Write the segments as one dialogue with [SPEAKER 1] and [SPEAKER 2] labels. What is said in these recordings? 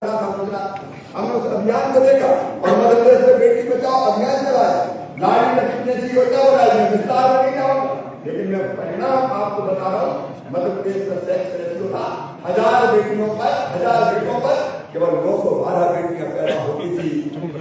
[SPEAKER 1] हमने उस अभियान को देखा और मध्य प्रदेश में बेटी बचाओ अभियान चलाया। लाड़ी लक्ष्मी जैसी योजना बनाई, मैं विस्तार में नहीं जाऊंगा, लेकिन मैं परिणाम आपको बता रहा हूँ। मध्य प्रदेश का सेक्स रेशियो था 1000 बेटियों पर, 1000 बेटियों पर केवल 912 बेटियां पैदा होती थी।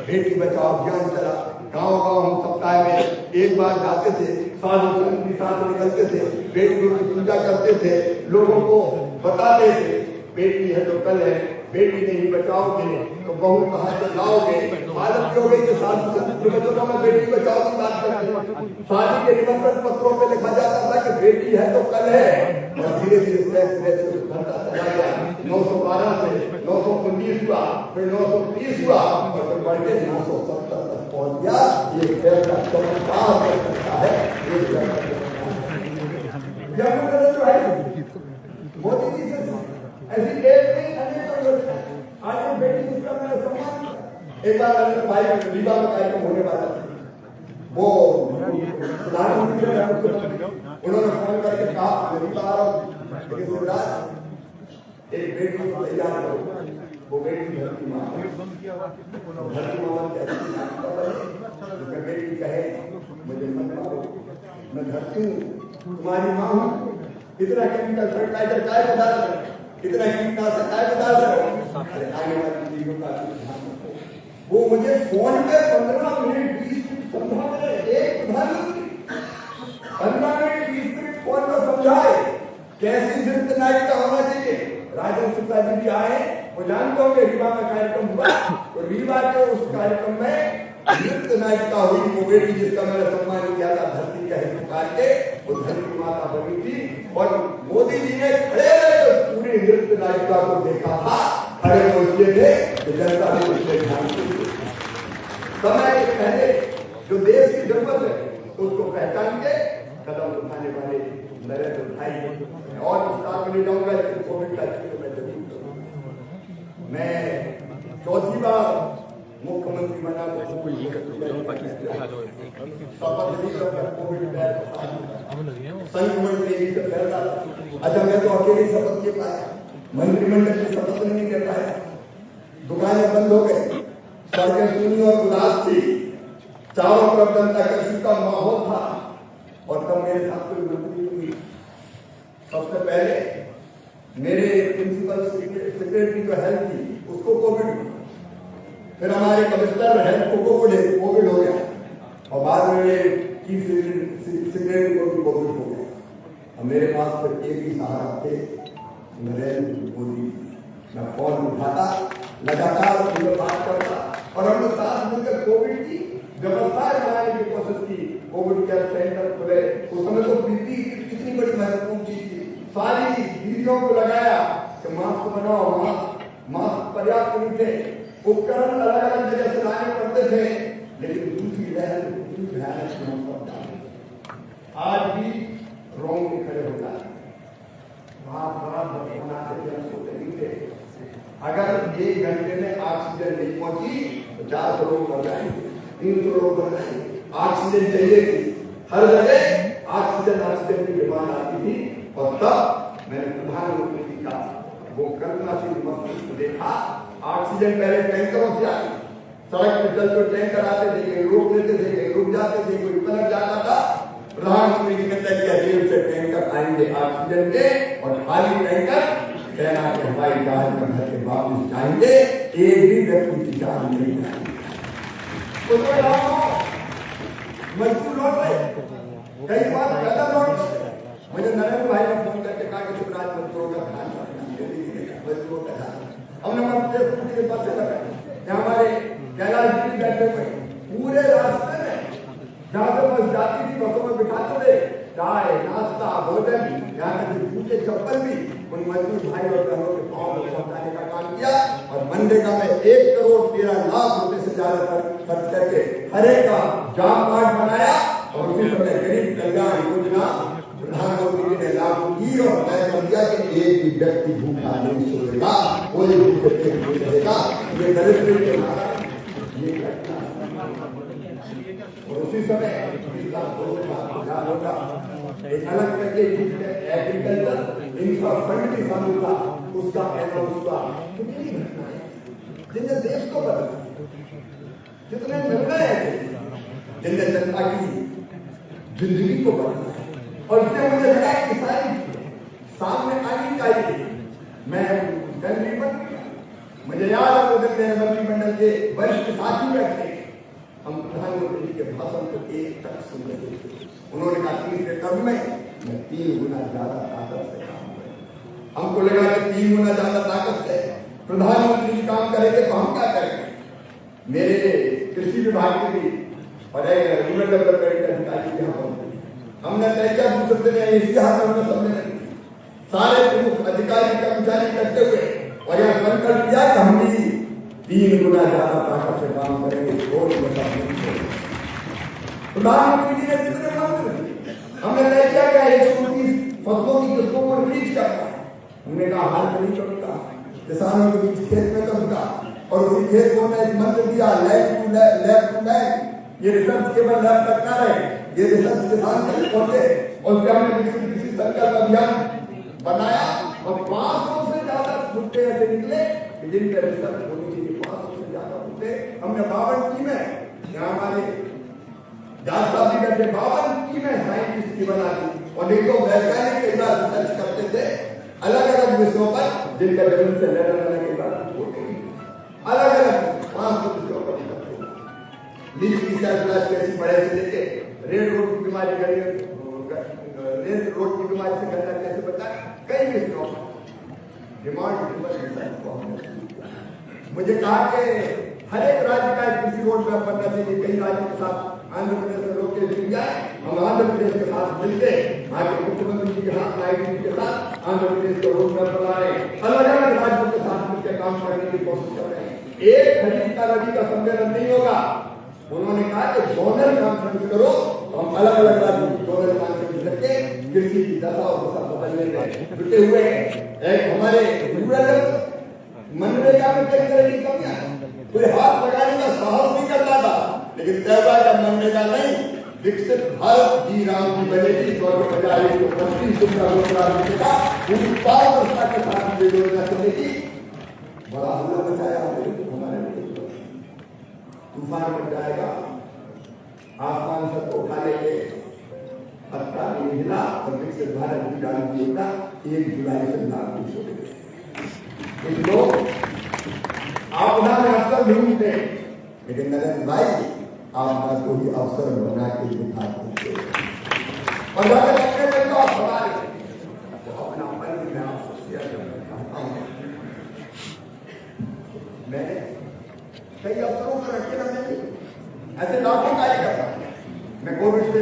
[SPEAKER 1] बेटी बचाओ अभियान चला, गाँव-गाँव हम सप्ताह में एक बार जाते थे, साधु संत के साथ निकलते थे, बेटियों की पूजा करते थे, लोगों को बताते थे बेटी है तो कल है, बेटी नहीं बचाओगे तो बहू कहाँ से लाओगे। हालत हो गई कि साधु संत के बच्चों में बेटी बचाओ की बात करते हैं। शादी के निमंत्रण पत्रों पे लिखा जाता था कि बेटी है तो कल है, और धीरे धीरे बढ़ता चला गया। 912 से 919 हुआ, फिर 930 हुआ और फिर बढ़ के 970 तक पहुंच गया। ये फैसला चमत्कार कर सकता है। जो है मोदी जी से ऐसी एक नहीं अनेक योजना। आज बेटी जिसका मैंने सम्मान किया, एक बार मेरे भाई रीवा में कार्यक्रम होने वाला था, वो प्रधानमंत्री उन्होंने फोन करके कहा रीवा आ रहा हूँ, एक बेटी को तैयार करो। वो बेटी धरती माँ, धरती माँ बेटी कहे मुझे मत मारो, मैं धरती हूँ, तुम्हारी माँ हूँ। इतना केमिकल फर्टिलाइजर काय बता रहे, इतना कीटनाशक काय बता रहे, आने वाली चीजों का वो मुझे फोन पे 15 मिनट 20 मिनट समझा रहे। एक प्रधानमंत्री 15 मिनट 20 मिनट फोन पर समझाए कैसी नृत्य नाटिका होना चाहिए। राजन शुक्ला जी भी आए, वो जानते होंगे रीवा में कार्यक्रम हुआ, तो रीवा के उस कार्यक्रम में नृत्य नाटिका हुई। वो बेटी जिसका मैंने सम्मान किया था, धरती का हित पुकार के, वो धरती माता बनी थी। और मोदी जी ने खड़े पूरी नृत्य नाटिका को देखा था, खड़े बोलते थे कि जनता ने उससे ध्यान दिया। समय के पहले जो देश की जरूरत है उसको पहचान के कदम उठाने वाले नरेंद्र भाई। और विस्तार में नहीं जाऊंगा, लेकिन कोविड का जिक्र मैं जरूर करूंगा। मैं चौथी बार मुख्यमंत्री बना, संघ मंत्री से फैसला। अच्छा, मैं तो अकेले शपथ ले पाया, मंत्रिमंडल की शपथ नहीं ले पाया, दुकानें बंद हो गई, सड़कें सुनी और उदास थी, चारों तरफ जनता कर्फ्यू का माहौल था। और तब मेरे साथ कोई मंत्री हुई। सबसे पहले मेरे प्रिंसिपल सेक्रेटरी जो हेल्थ थी उसको कोविड हुआ, फिर हमारे कमिश्नर हेल्थ को कोविड हो गया, और बाद में मेरे चीफ सेक्रेटरी को भी कोविड हो गया। और मेरे पास फिर एक ही सहारा थे, नरेंद्र मोदी। मैं फोन उठाता, लगातार उनसे बात करता, और हम लोग साथ मिलकर कोविड की व्यवस्था बनाने की कोशिश की। कोविड केयर सेंटर खुले, उस समय तो पीपी कितनी बड़ी महत्वपूर्ण चीज थी। सारी दीदियों को लगाया कि मास्क बनाओ, मास्क पर्याप्त नहीं थे, उपकरण अलग अलग जगह से लाने पड़ते थे, लेकिन दूसरी लहर आज भी रोंग में खड़े होता है। अगर 1 घंटे में ऑक्सीजन नहीं पहुंची तो 400 लोग मर जाएंगे, 300 लोग मर जाएंगे। ऑक्सीजन चाहिए थी, हर जगह ऑक्सीजन ऑक्सीजन की डिमांड आती थी। और तब मैंने प्रधानमंत्री का वो कल्पनाशील मस्तिष्क देखा। ऑक्सीजन पहले टैंकरों से आई, सड़क पे चल कर टैंकर आते थे, कहीं रोक लेते थे, कहीं रुक जाते थे, कोई पलट जाता था। प्रधानमंत्री जी ने तय किया जेल से टैंकर आएंगे ऑक्सीजन के, और खाली टैंकर सेना के हवाई जहाज में भर के वापस जाएंगे, एक भी व्यक्ति की जान नहीं जाएगी। मजबूर लौट रहे, कई बार पैदल लौट रहे। मुझे नरेंद्र भाई ने फोन करके कहा कि शिवराज मंत्रों का ध्यान मजदूरों का ध्यान। हमने मंत्री के पास लगाया, हमारे कैलाश जी बैठे हुए पूरे रास्ते में जहाँ से बस जाती थी बसों में बिठाते थे, चाय नाश्ता भोजन, यहाँ तक जूते चप्पल भी उन मजदूर भाई और बहनों के पाँव में पहुँचाने का काम किया। और मनरेगा में 1,13,00,000 रुपए से ज्यादा खर्च करके हर एक का जॉब कार्ड बनाया, और उसी समय गरीब कल्याण योजना प्रधानमंत्री जी ने लागू की। और तय कर दिया कि एक भी व्यक्ति भूखा नहीं सोएगा, कोई भूखे नहीं रहेगा। ये दरिद्र के ये घटना, और उसी समय एक अलग करके एग्रीकल्चर इंफ्रा फंड भी शामिल था, उसका अनाउंस हुआ। कितनी घटनाएं जिनने देश को बदला, जितने निर्णय ऐसे जिनने जनता की जिंदगी को बदला, और इसलिए मुझे लगा कि सारी सामने आनी चाहिए। मैं मंत्री बन गया। मुझे याद है वो दिन मेरे मंत्रिमंडल के वरिष्ठ साथी बैठे, हम प्रधानमंत्री के भाषण को एक तक सुन रहे थे। उन्होंने कहा तीसरे टर्म में मैं 3 गुना ज्यादा ताकत से काम करूंगा। हमको लगा कि 3 गुना ज्यादा ताकत से प्रधानमंत्री काम करेंगे तो हम क्या करेंगे। मेरे कृषि विभाग के भी और एक रूरल डेवलपमेंट अधिकारी यहाँ पहुंचे, हमने तय किया दूसरे दिन इतिहास में सम्मेलन सारे प्रमुख अधिकारी कर्मचारी करते हुए और यह संकल्प किया कि हम भी 3 गुना ज्यादा ताकत से काम करेंगे। प्रधानमंत्री जी ने कितने मंत्र हमने तय किया कि 129 फसलों की किस्मों को रिलीज करना है। हमने कहा हाल में नहीं करूंगा, किसानों के बीच खेत में करूंगा, और उसी खेत को एक मंत्र दिया लैब टू लैब। ये रिसर्च केवल लैब तक ना रहे, ये रिसर्च किसान तक पहुंचे, और उसके हमने किसी संकल्प अभियान बनाया और 500 से ज्यादा मुद्दे ऐसे निकले जिन पर रिसर्च होनी चाहिए। 500 से ज्यादा मुद्दे हमने 52 टीमें, यहाँ हमारे जाट साहब जी बैठे, 52 टीमें साइंटिस्ट की बना दी, और एक तो वैज्ञानिक कई बार रिसर्च करते थे अलग अलग विषयों पर, जिनका जन्म से लेना कई बार अलग अलग 500 विषयों पर लीच की सेल्फ कैसी बढ़े से लेके रेड रोड की बीमारी, रेड रोड की बीमारी से गन्ना कैसे बचा, कई विषयों डिमांड। मुझे कहा कि हर एक राज्य का एक कृषि रोड मैप बनना चाहिए। कई राज्यों के साथ आंध्र प्रदेश में लोग मिल जाए, हम आंध्र प्रदेश के साथ मिलते वहां के मुख्यमंत्री जी के साथ, नायडू जी के साथ आंध्र प्रदेश का रोड मैप बना रहे, अलग अलग राज्यों के साथ मिलकर काम करने की कोशिश कर रहे हैं। एक खरीद का रवि का सम्मेलन नहीं होगा। उन्होंने कहा कि जोनल कॉन्फ्रेंस करो, हम अलग अलग राज्यों की जोनल कॉन्फ्रेंस करके कृषि की दशा और दशा बदलने में जुटे हुए हैं। एक हमारे रूरल मनरेगा में कई तरह की कमियां, कोई हाथ लगाने का साहस नहीं करता था, लेकिन तैयार का मनरेगा नहीं, विकसित भारत जी राम की बनेगी 2025 का रोजगार मिलेगा, पूरी पारदर्शिता के साथ ये योजना चलेगी। बड़ा हल्ला मचाया हमारे तूफान बन जाएगा, आसमान सबको उठा लेंगे, पत्ता नहीं हिला, और विकसित भारत की राम की योजना 1 जुलाई से लागू हो गई। कुछ लोग आपदा में अवसर ढूंढते, लेकिन नरेंद्र भाई आपदा को ही अवसर बना के दिखाते और अपने तो आप हमारे अपना मन में आपसे शेयर करना चाहता हूं। मैं कई अवसरों पर अकेला नहीं, ऐसे लाखों कार्य करता हूं। मैं कोविड से